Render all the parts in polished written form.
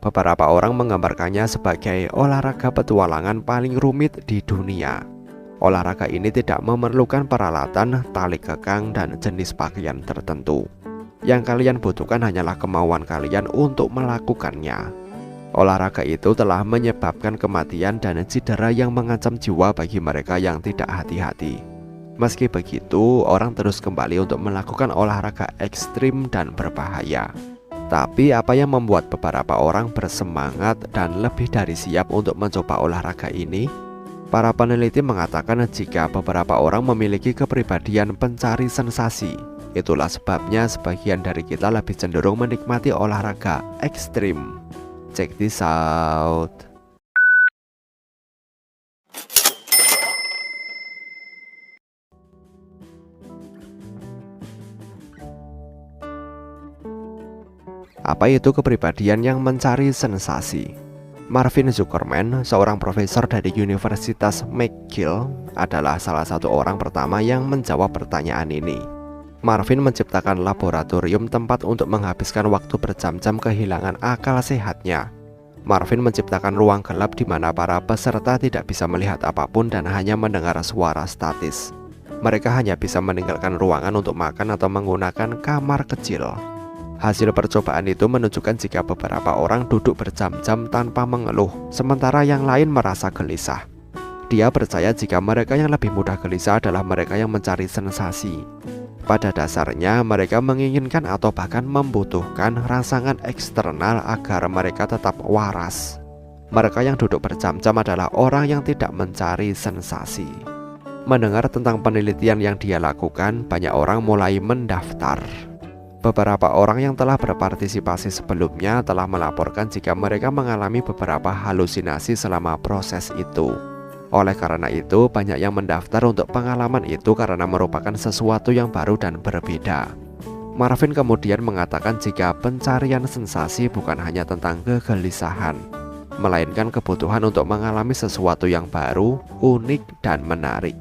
Beberapa orang menggambarkannya sebagai olahraga petualangan paling rumit di dunia. Olahraga ini tidak memerlukan peralatan, tali kekang, dan jenis pakaian tertentu. Yang kalian butuhkan hanyalah kemauan kalian untuk melakukannya. Olahraga itu telah menyebabkan kematian dan cedera yang mengancam jiwa bagi mereka yang tidak hati-hati. Meski begitu, orang terus kembali untuk melakukan olahraga ekstrim dan berbahaya. Tapi apa yang membuat beberapa orang bersemangat dan lebih dari siap untuk mencoba olahraga ini? Para peneliti mengatakan jika beberapa orang memiliki kepribadian pencari sensasi. Itulah sebabnya sebagian dari kita lebih cenderung menikmati olahraga ekstrim. Check this out. Apa itu kepribadian yang mencari sensasi? Marvin Zuckerman, seorang profesor dari Universitas McGill, adalah salah satu orang pertama yang menjawab pertanyaan ini. Marvin menciptakan laboratorium tempat untuk menghabiskan waktu berjam-jam kehilangan akal sehatnya. Marvin menciptakan ruang gelap di mana para peserta tidak bisa melihat apapun dan hanya mendengar suara statis. Mereka hanya bisa meninggalkan ruangan untuk makan atau menggunakan kamar kecil. Hasil percobaan itu menunjukkan jika beberapa orang duduk berjam-jam tanpa mengeluh, sementara yang lain merasa gelisah. Dia percaya jika mereka yang lebih mudah gelisah adalah mereka yang mencari sensasi. Pada dasarnya, mereka menginginkan atau bahkan membutuhkan rangsangan eksternal agar mereka tetap waras. Mereka yang duduk berjam-jam adalah orang yang tidak mencari sensasi. Mendengar tentang penelitian yang dia lakukan, banyak orang mulai mendaftar. Beberapa orang yang telah berpartisipasi sebelumnya telah melaporkan jika mereka mengalami beberapa halusinasi selama proses itu. Oleh karena itu, banyak yang mendaftar untuk pengalaman itu karena merupakan sesuatu yang baru dan berbeda. Marvin kemudian mengatakan jika pencarian sensasi bukan hanya tentang kegelisahan, melainkan kebutuhan untuk mengalami sesuatu yang baru, unik, dan menarik.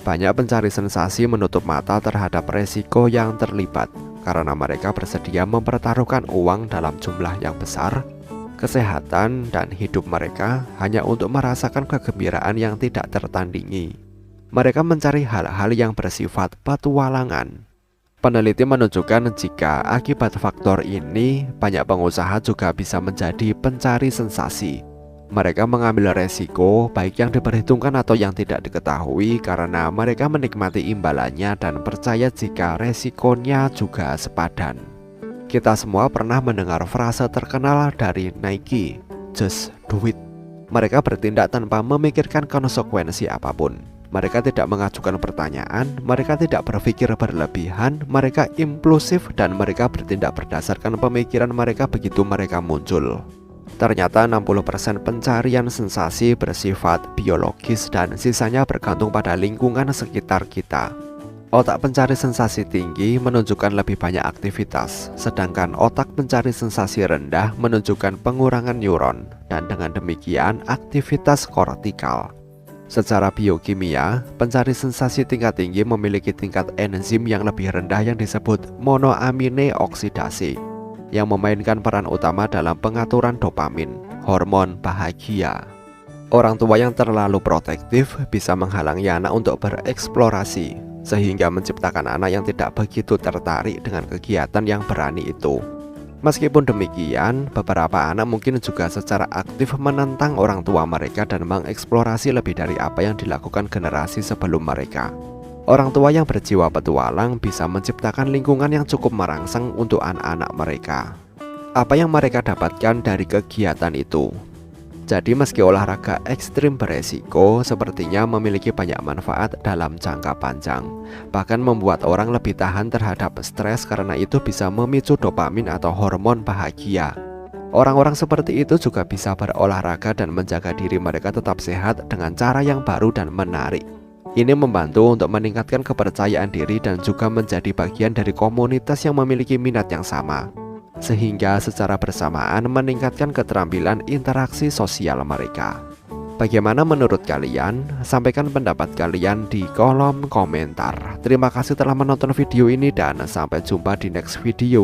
Banyak pencari sensasi menutup mata terhadap resiko yang terlibat, karena mereka bersedia mempertaruhkan uang dalam jumlah yang besar, kesehatan, dan hidup mereka hanya untuk merasakan kegembiraan yang tidak tertandingi. Mereka mencari hal-hal yang bersifat petualangan. Peneliti menunjukkan jika akibat faktor ini, banyak pengusaha juga bisa menjadi pencari sensasi. Mereka mengambil resiko, baik yang diperhitungkan atau yang tidak diketahui, karena mereka menikmati imbalannya dan percaya jika resikonya juga sepadan. Kita semua pernah mendengar frase terkenal dari Nike, "Just do it." Mereka bertindak tanpa memikirkan konsekuensi apapun. Mereka tidak mengajukan pertanyaan, mereka tidak berpikir berlebihan, mereka impulsif, dan mereka bertindak berdasarkan pemikiran mereka begitu mereka muncul. Ternyata 60% pencarian sensasi bersifat biologis dan sisanya bergantung pada lingkungan sekitar kita. Otak pencari sensasi tinggi menunjukkan lebih banyak aktivitas, sedangkan otak pencari sensasi rendah menunjukkan pengurangan neuron, dan dengan demikian aktivitas kortikal. Secara biokimia, pencari sensasi tingkat tinggi memiliki tingkat enzim yang lebih rendah yang disebut monoamine oksidasi, yang memainkan peran utama dalam pengaturan dopamin, hormon bahagia. Orang tua yang terlalu protektif bisa menghalangi anak untuk bereksplorasi, sehingga menciptakan anak yang tidak begitu tertarik dengan kegiatan yang berani itu. Meskipun demikian, beberapa anak mungkin juga secara aktif menentang orang tua mereka dan mengeksplorasi lebih dari apa yang dilakukan generasi sebelum mereka. Orang tua yang berjiwa petualang bisa menciptakan lingkungan yang cukup merangsang untuk anak-anak mereka. Apa yang mereka dapatkan dari kegiatan itu? Jadi meski olahraga ekstrim beresiko, sepertinya memiliki banyak manfaat dalam jangka panjang. Bahkan membuat orang lebih tahan terhadap stres karena itu bisa memicu dopamin atau hormon bahagia. Orang-orang seperti itu juga bisa berolahraga dan menjaga diri mereka tetap sehat dengan cara yang baru dan menarik. Ini membantu untuk meningkatkan kepercayaan diri dan juga menjadi bagian dari komunitas yang memiliki minat yang sama, sehingga secara bersamaan meningkatkan keterampilan interaksi sosial mereka. Bagaimana menurut kalian? Sampaikan pendapat kalian di kolom komentar. Terima kasih telah menonton video ini dan sampai jumpa di next video.